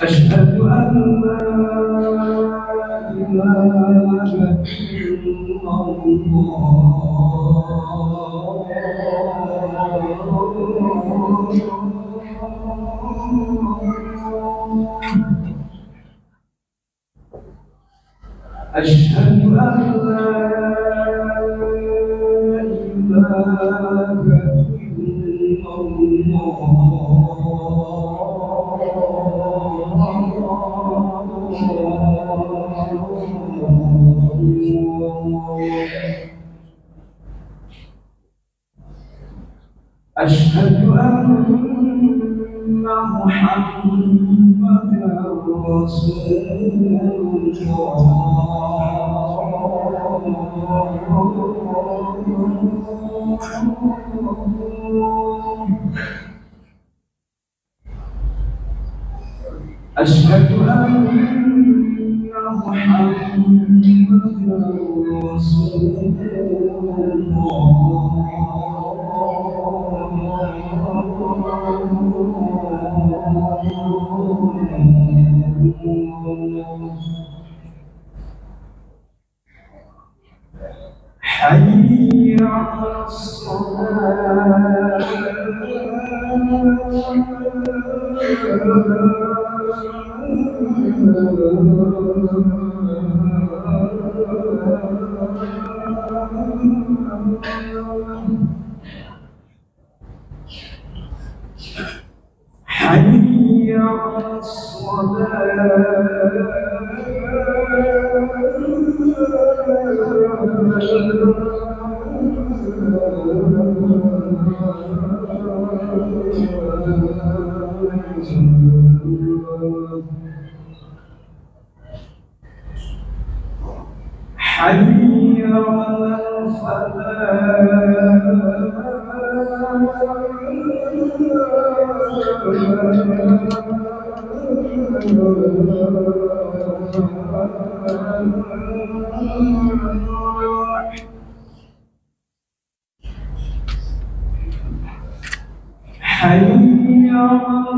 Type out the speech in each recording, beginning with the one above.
أشهد أن لا إله إلا الله أشهد أن لا إله إلا أشهد أن محمدا رسول الله أشهد أن محمدا رسول حي على الصلاة حي على حي على حي على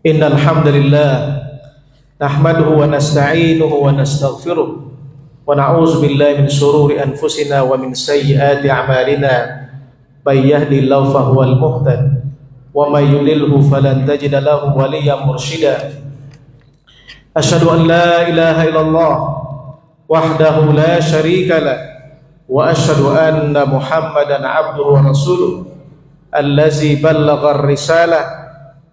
Innal hamdalillah nahmaduhu wa nasta'inuhu wa nastaghfiruh wa na'udzu billahi min shururi anfusina wa min sayyiati a'malina may yahdihillahu fahuwal muhtad wa may yudlilhu falan tajida lahu waliyyan mursyida. Asyhadu an la ilaha illallah wahdahu la syarika lah wa asyhadu anna Muhammadan abduhu wa rasuluh allazi ballagha ar-risalah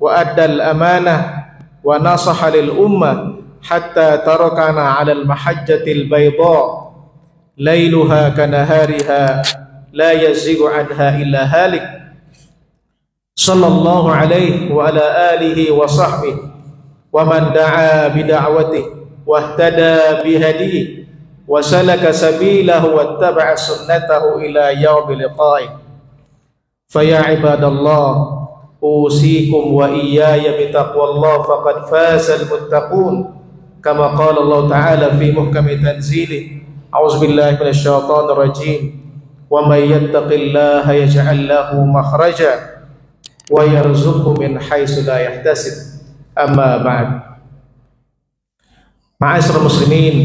wa addal amanah wa nasaha lil ummah hatta tarakana 'alal mahajjatil bayda lailuha kanahariha la yazighu anha illa halik sallallahu alaihi wa ala alihi wa sahbihi wa man da'a bi da'watihi wa ihtada bi hadihi wa salaka sabilahu wattaba'a sunnatahu ila yaumil liqa'i. Fa ya ibadallah usikum wa iyaya bitaqwallah faqad fazal muttaqun kama qala Allah ta'ala fi muhkami tanzilih A'udzubillahi minasyaitonir rajim. Wa may yattaqillaha yaj'al lahu makhraja wa yarzuqhu min haitsu la yahtasib. Amma ba'd. Ma'asyiral muslimin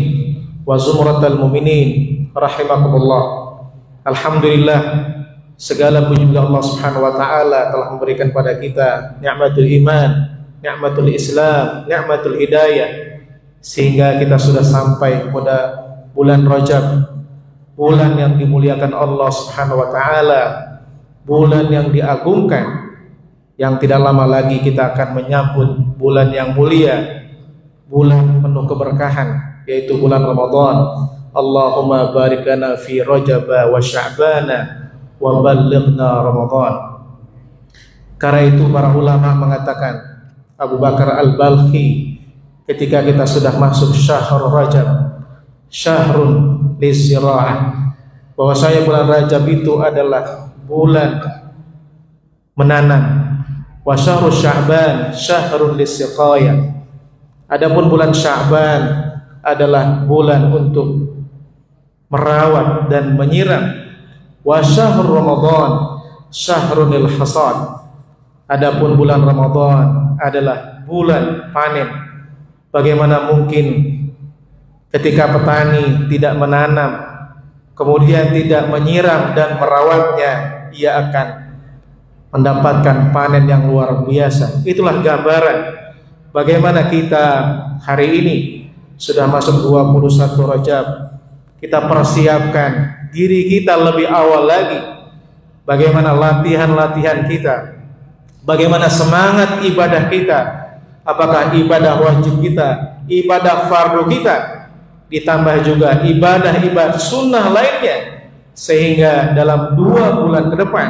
wa zumratal mu'minin rahimakumullah. Alhamdulillah, segala puji bagi Allah Subhanahu wa taala telah memberikan pada kita nikmatul iman, nikmatul Islam, nikmatul hidayah, sehingga kita sudah sampai pada bulan Rajab, bulan yang dimuliakan Allah Subhanahu wa taala, bulan yang diagungkan, yang tidak lama lagi kita akan menyambut bulan yang mulia, bulan penuh keberkahan, yaitu bulan Ramadan. Allahumma barik lana fi Rajab wa Sya'bana wa ballighna Ramadan. Karena itu para ulama mengatakan, Abu Bakar Al-Balkhi, ketika kita sudah masuk syahrul Rajab, syahrun lizira'ah, bahwa saya bulan Rajab itu adalah bulan menanam, wa syahrul Sya'ban syahrun lisiqayah. Adapun bulan Sya'ban adalah bulan untuk merawat dan menyiram. Wa syahrul Ramadan syahrun lil hasad. Adapun bulan Ramadan adalah bulan panen. Bagaimana mungkin ketika petani tidak menanam, kemudian tidak menyiram dan merawatnya, ia akan mendapatkan panen yang luar biasa. Itulah gambaran bagaimana kita hari ini sudah masuk 21 Rajab. Kita persiapkan diri kita lebih awal lagi. Bagaimana latihan-latihan kita, bagaimana semangat ibadah kita, apakah ibadah wajib kita, ibadah fardu kita, ditambah juga ibadah-ibadah sunnah lainnya, sehingga dalam 2 bulan ke depan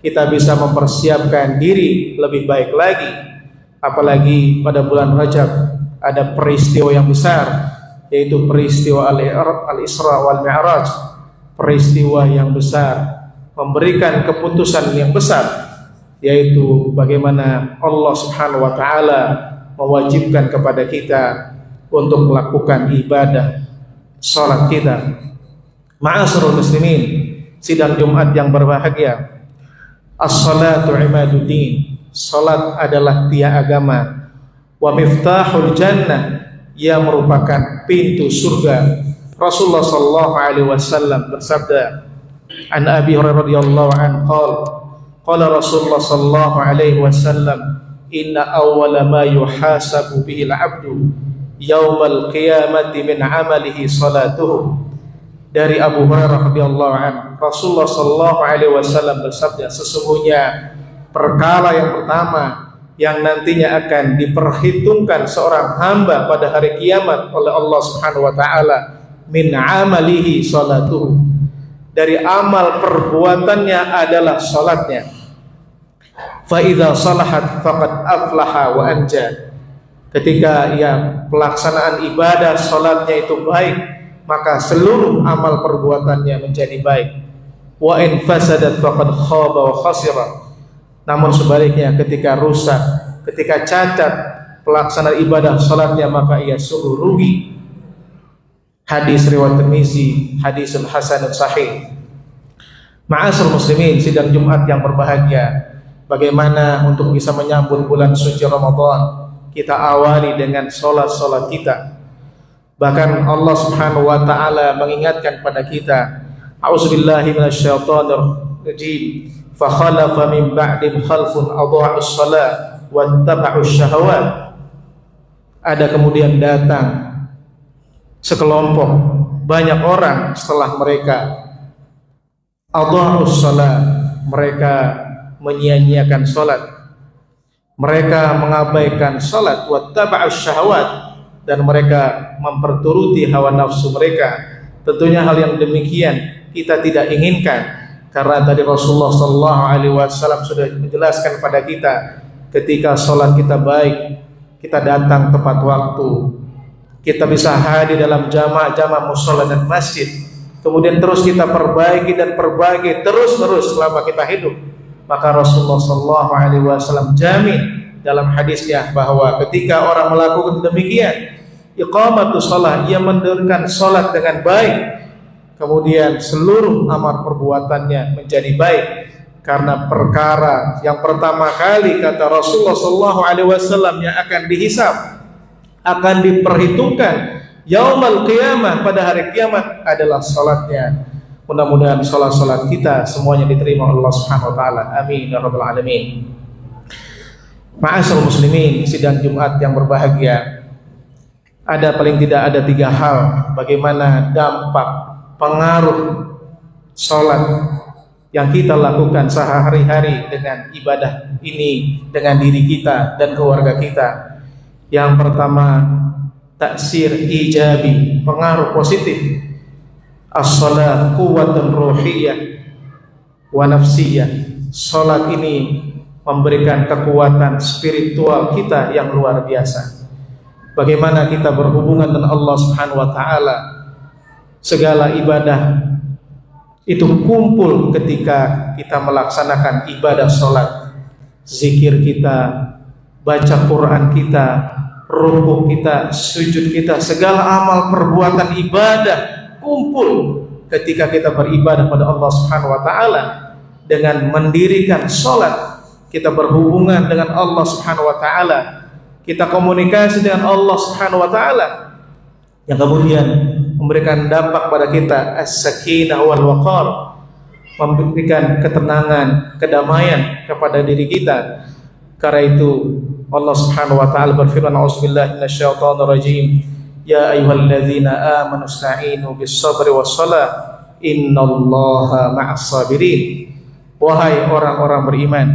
kita bisa mempersiapkan diri lebih baik lagi. Apalagi pada bulan Rajab ada peristiwa yang besar, yaitu peristiwa Al-Isra wal Mi'raj, peristiwa yang besar, memberikan keputusan yang besar, yaitu bagaimana Allah Subhanahu wa taala mewajibkan kepada kita untuk melakukan ibadah salat kita. Ma'asyiral muslimin, sidang Jumat yang berbahagia, as-salatu imaduddin, salat adalah tiang agama, wa miftahul jannah, ia merupakan pintu surga. Rasulullah sallallahu alaihi wasallam bersabda, an Abi Hurairah radhiyallahu anhu qala Rasulullah sallallahu alaihi wasallam, inna awwala ma yuhasabu bihi al-'abdu yaumal qiyamati min 'amalihi salatuhu. Dari Abu Hurairah radhiyallahu anhu, Rasulullah sallallahu alaihi wasallam bersabda, sesungguhnya perkara yang pertama yang nantinya akan diperhitungkan seorang hamba pada hari kiamat oleh Allah Subhanahu wa taala, min amalihi salatuhu, dari amal perbuatannya adalah salatnya. Fa idza salahat faqad aflaha wa anja. Ketika pelaksanaan ibadah salatnya itu baik, maka seluruh amal perbuatannya menjadi baik. Wa in fasadat faqad khaba wa khasira. Namun sebaliknya, ketika rusak, ketika cacat pelaksanaan ibadah salatnya, maka ia sungguh rugi. Hadis riwayat Tirmizi, hadisun hasanun sahih. Ma'asyiral muslimin, sidang Jumat yang berbahagia, bagaimana untuk bisa menyambut bulan suci Ramadan, kita awali dengan salat-salat kita. Bahkan Allah Subhanahu wa taala mengingatkan pada kita, a'udzubillahi minasyaitonir rajim, fa khalafa min ba'dihim khalfun adha'us shalah wattaba'us syahawat. Ada kemudian datang sekelompok banyak orang setelah mereka adha'us shalah, mereka menyia-nyiakan salat, mereka mengabaikan salat, wattaba'us syahawat, dan mereka memperturuti hawa nafsu mereka. Tentunya hal yang demikian kita tidak inginkan. Karena tadi Rasulullah sallallahu alaihi wasallam sudah menjelaskan pada kita, ketika sholat kita baik, kita datang tepat waktu, kita bisa hadir dalam jamaah mushola dan masjid, kemudian terus kita perbaiki dan perbaiki terus selama kita hidup, maka Rasulullah sallallahu alaihi wasallam jamin dalam hadisnya bahwa ketika orang melakukan demikian, iqamatus shalah, ia mendirikan salat dengan baik, kemudian seluruh amal perbuatannya menjadi baik. Karena perkara yang pertama kali kata Rasulullah SAW yang akan dihisab, akan diperhitungkan yaumul qiyamah, pada hari kiamat adalah salatnya. Mudah-mudahan salat-salat kita semuanya diterima Allah Subhanahu wa taala. Amin ya rabbal alamin. Ma'asyiral muslimin, sidang Jumat yang berbahagia, paling tidak ada 3 hal bagaimana dampak pengaruh salat yang kita lakukan sehari-hari dengan ibadah ini dengan diri kita dan keluarga kita. Yang pertama, taksir ijabi, pengaruh positif. As-shalah quwwatun ruhiyah wa nafsiyah. Salat ini memberikan kekuatan spiritual kita yang luar biasa. Bagaimana kita berhubungan dengan Allah Subhanahu wa taala, segala ibadah itu kumpul ketika kita melaksanakan ibadah salat. Zikir kita, baca Quran kita, rukuk kita, sujud kita, segala amal perbuatan ibadah kumpul ketika kita beribadah pada Allah Subhanahu wa taala. Dengan mendirikan salat, kita berhubungan dengan Allah Subhanahu wa taala, kita komunikasi dengan Allah Subhanahu wa taala, yang kemudian memberikan dampak pada kita as-sakinah wal waqar, memberikan ketenangan, kedamaian kepada diri kita. Karena itu Allah Subhanahu wa taala berfirman, a'udzubillahi minasyaitonir rajim, ya ayyuhalladzina amanu ista'inu bis-sabri was-shalah innallaha ma'as sabirin. Wahai orang-orang beriman,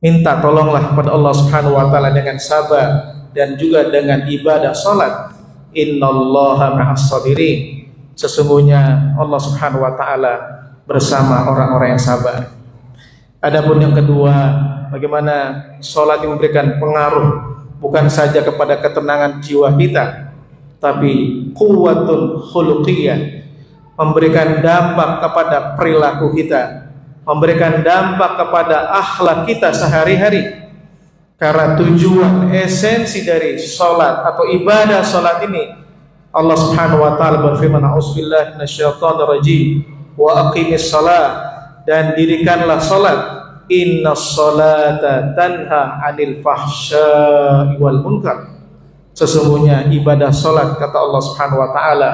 minta tolonglah kepada Allah Subhanahu wa taala dengan sabar dan juga dengan ibadah salat. Innallaha ma'as sabirin. Sesungguhnya Allah Subhanahu wa taala bersama orang-orang yang sabar. Adapun yang kedua, bagaimana salat yang memberikan pengaruh bukan saja kepada ketenangan jiwa kita, tapi quwwatun khuluqiyah, memberikan dampak kepada perilaku kita, memberikan dampak kepada akhlak kita sehari-hari. Karena tujuan esensi dari salat atau ibadah salat ini, Allah Subhanahu wa taala berfirman, a'udzubillahi minasyaitonir rajim, wa aqimis shalah, dan dirikanlah salat, innas salata tanha 'anil fahsya'i wal munkar. Sesungguhnya ibadah salat, kata Allah Subhanahu wa taala,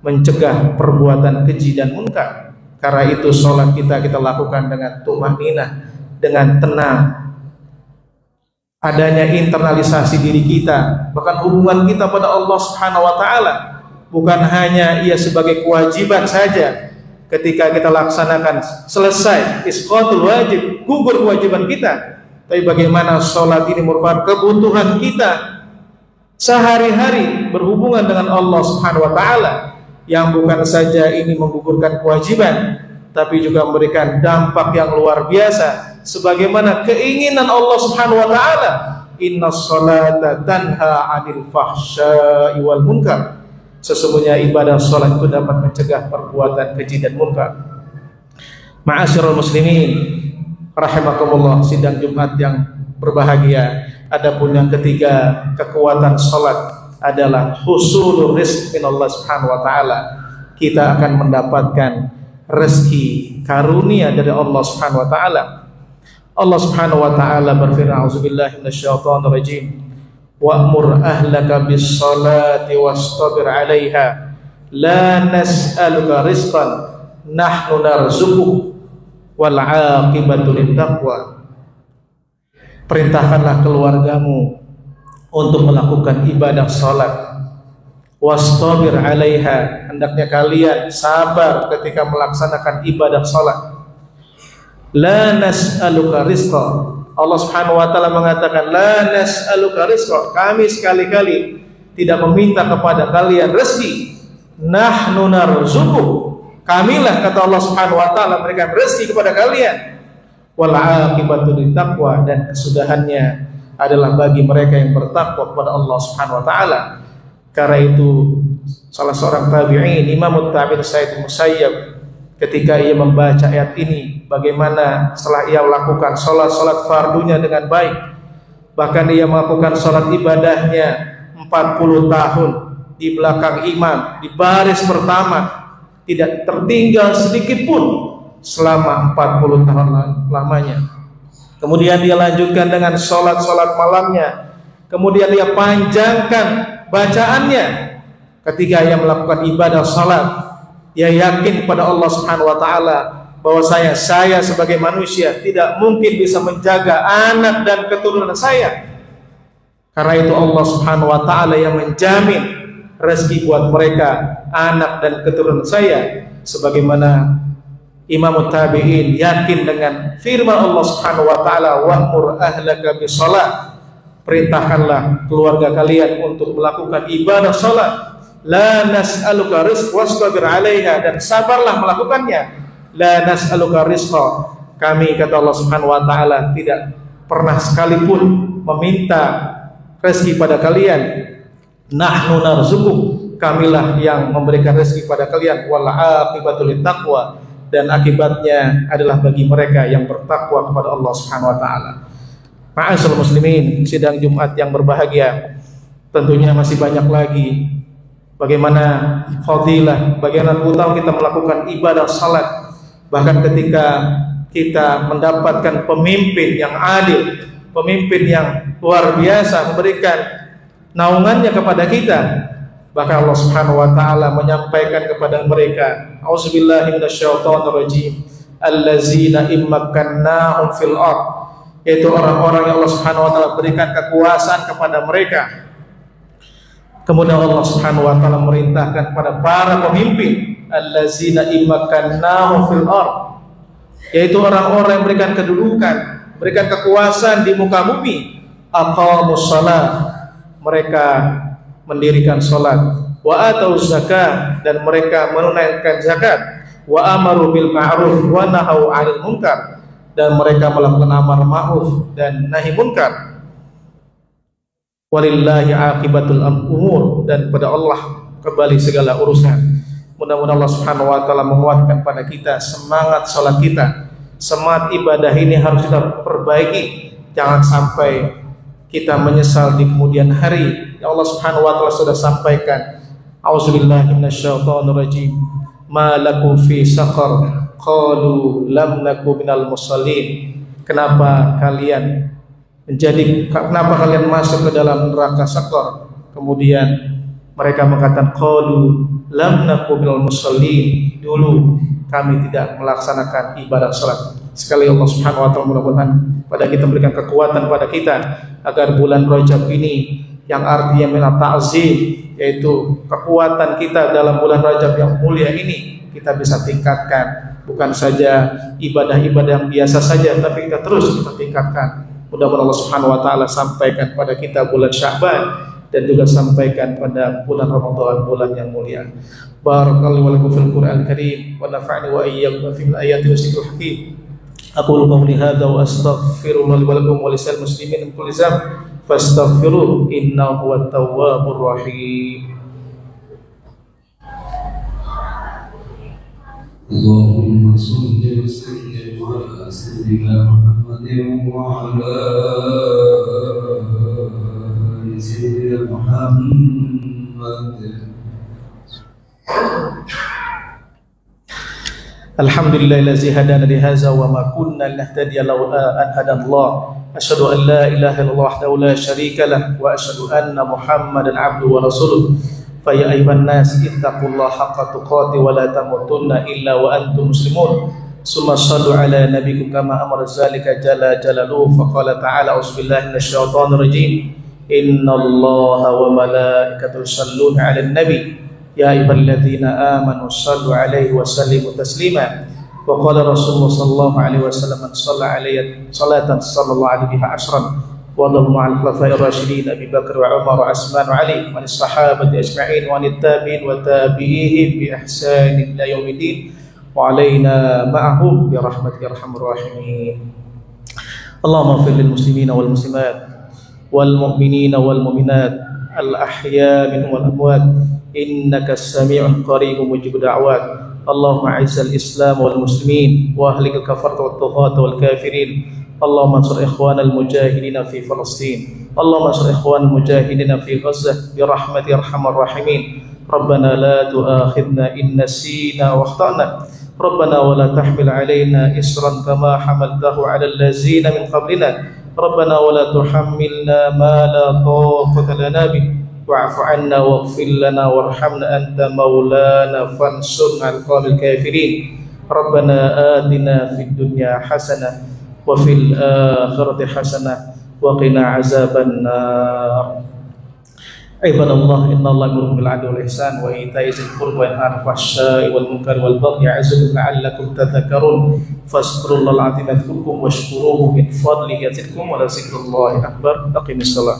mencegah perbuatan keji dan munkar. Karena itu salat kita lakukan dengan tumaninah, dengan tenang. Adanya internalisasi diri kita, bahkan hubungan kita pada Allah Subhanahu wa taala bukan hanya ia sebagai kewajiban saja. Ketika kita laksanakan selesai isqatul wajib, gugur kewajiban kita, tapi bagaimana salat ini merupakan kebutuhan kita sehari-hari berhubungan dengan Allah Subhanahu wa taala, yang bukan saja ini menggugurkan kewajiban, tapi juga memberikan dampak yang luar biasa sebagaimana keinginan Allah Subhanahu wa taala, innas salata tanha 'anil fahsya'i wal munkar. Sesungguhnya ibadah salat itu dapat mencegah perbuatan keji dan munkar. Ma'asyiral muslimin rahimakumullah, sidang Jumat yang berbahagia. Adapun yang ketiga, kekuatan salat adalah husulur rizq min Allah Subhanahu wa taala. Kita akan mendapatkan rezeki karunia dari Allah Subhanahu wa taala. Allah Subhanahu wa taala berfirman, a'udzubillahi minasyaitonir rajim, wa'mur ahlaka bis salati wastabir 'alaiha la nas'aluka rizqan nahnu narzuquk wal 'aqibatu littaqwa. Perintahkanlah keluargamu untuk melakukan ibadah salat, wastabir 'alaiha, hendaknya kalian sabar ketika melaksanakan ibadah salat. La nas'aluka rizqa, Allah Subhanahu wa taala mengatakan la nas'aluka rizqa, kami sekali-kali tidak meminta kepada kalian rezeki. Nahnu narzuquk, kamilah, kata Allah Subhanahu wa taala, memberikan rezeki kepada kalian. Wal 'aqibatu littaqwa, dan kesudahannya adalah bagi mereka yang bertakwa kepada Allah Subhanahu wa taala. Karena itu salah seorang tabi'in, Imam Tabi'in Sa'id Musayyab, ketika ia membaca ayat ini, bagaimana setelah ia melakukan salat fardunya dengan baik, bahkan ia melakukan salat ibadahnya 40 tahun di belakang imam, di baris pertama, tidak tertinggal sedikit pun selama 40 tahun lamanya. Kemudian dia lanjutkan dengan sholat malamnya. Kemudian dia panjangkan bacaannya ketika ia melakukan ibadah sholat. Dia yakin pada Allah Subhanahu wa ta'ala bahwa saya sebagai manusia tidak mungkin bisa menjaga anak dan keturunan saya. Karena itu Allah Subhanahu wa ta'ala yang menjamin rezeki buat mereka, anak dan keturunan saya. Sebagaimana Imam Tabi'in yakin dengan firman Allah Subhanahu wa ta'ala, wa'mur ahlaka bisalat, perintahkanlah keluarga kalian untuk melakukan ibadah salat. La nas'aluka rizq wastabir 'alaiha, dan sabarlah melakukannya. La nas'aluka rizqa, kami kata Allah Subhanahu wa ta'ala tidak pernah sekalipun meminta rezeki pada kalian. Nahnu narzuquk, kamilah yang memberikan rezeki pada kalian. Wal 'aqibatul littaqwa, dan akibatnya adalah bagi mereka yang bertakwa kepada Allah Subhanahu wa ta'ala. Ma'asyiral muslimin, sidang Jumat yang berbahagia, tentunya masih banyak lagi bagaimana fadilah, bagaimana utama kita melakukan ibadah salat. Bahkan ketika kita mendapatkan pemimpin yang adil, pemimpin yang luar biasa memberikan naungannya kepada kita, bahkan Allah Subhanahu wa ta'ala menyampaikan kepada mereka, auzubillahi minasyaitonirrajim, allazina immakkannahum fil ard, yaitu orang-orang yang Allah Subhanahu wa ta'ala berikan kekuasaan kepada mereka. Kemudian Allah Subhanahu wa ta'ala merintahkan kepada para pemimpin, allazina immakkannahum fil ard, yaitu orang-orang yang berikan kedudukan, berikan kekuasaan di muka bumi. Aqamus shalah, mereka mendirikan salat. Wa atauz zakat, dan mereka menunaikan zakat. Wa amaru bil ma'ruf wa nahau 'anil munkar, dan mereka melakukan amar ma'ruf dan nahi munkar. Walillahi aqibatul umur, dan pada Allah kembali segala urusan. Mudah-mudahan Allah Subhanahu wa ta'ala menguatkan pada kita semangat salat kita. Semangat ibadah ini harus kita perbaiki, jangan sampai kita menyesal di kemudian hari. Ya Allah Subhanahu wa ta'ala sudah sampaikan, auzubillahi minasyaitonirrajim, ma lakum fi saqar qalu lam naku minal musallin. Kenapa kalian masuk ke dalam neraka saqar? Kemudian mereka mengatakan, qalu lam naku minal musallin, dulu kami tidak melaksanakan ibadah salat. Sekali Allah Subhanahu wa ta'ala mudah-mudahan pada kita memberikan kekuatan pada kita agar bulan Rajab ini yang artinya minat ta'zim, yaitu kekuatan kita dalam bulan Rajab yang mulia ini kita bisa tingkatkan. Bukan saja ibadah-ibadah yang biasa saja, tapi kita terus kita tingkatkan. Mudah-mudahan Allah Subhanahu wa ta'ala sampaikan pada kita bulan Sya'ban, dan juga sampaikan pada bulan Ramadan, bulan yang mulia. Barakallahu lakum fil Qur'an karim, wa nafa'ani wa iyyakum fil ayati wasyikul hakim. Aqulu qawli hadza wa astaghfirullah li wa lakum wa lisal muslimin min kulli dzamb fastaghfiruhu innahu huwat tawwabur rahim. Allahumma shalli wa sallim ala sayyidina Muhammadin wa ala ali sayyidina Muhammad. Alhamdulillahillazi hadana li hadza wa ma kunna linahtadiya laula an hadallah. Asyhadu an la ilaha illallah wahdahu la syarika lah, wa asyhadu anna Muhammadan abduhu wa rasuluh. Fa ya ayyuhan nas ittaqullaha haqqa tuqatih wa la tamutunna illa wa antum muslimun. Summa shallu ala nabiyikum kama amara zalika jalla jalaluhu. Fa qala ta'ala auzubillahi minasyaitonir rajim. Innallaha wa malaikatahu yusholluna 'alan nabi. Ya ayyuhalladzina amanu shallu 'alaihi wa sallimu taslima. Wa qala Rasulullah sallallahu alaihi wasallam, man shalla 'alayya salatan sallallahu alaihi biha ashran. Wa Allahu ma'al khulafa'ir rasyidin Abi Bakar wa Umar wa Utsman wa Ali wa as-sahabati ajma'in wa at-tabi'in wa tabi'ihim bi ihsanin ila yaumiddin wa 'alaina ma'ahum bi rahmatika arhamar rahimin. Allahumma ighfir lil muslimina wal muslimat wal mu'minina wal mu'minat al ahya minhum wal amwat innaka as-sami'un qaribun mujibud da'wat. Allahumma a'izzal islam wal muslimin wa ahlikal kafarata wat tughat wal kafirin اللهم انصر إخوان المجاهدين في فلسطين اللهم انصر إخوان المجاهدين في غزة برحمة أرحم الراحمين ربنا لا تؤاخذنا إن نسينا واخطأنا ربنا ولا تحمل علينا إصرا كما حملته على الذين من قبلنا ربنا ولا تحملنا ما لا طاقة لنا به واعف عنا واغفر لنا وارحمنا أنت مولانا فانصرنا على القوم الكافرين ربنا آتنا في الدنيا حسنة وفي الآخرة حسنة وقنا عذاب النار عباد الله إن الله يأمر بالعدل والإحسان وإيتاء ذي القربى وينهى عن الفحشاء والمنكر والبغي يعظكم لعلكم تذكرون فاذكروا الله العظيم يذكركم واشكروه من فضله يزدكم ولذكر الله أكبر أقم الصلاة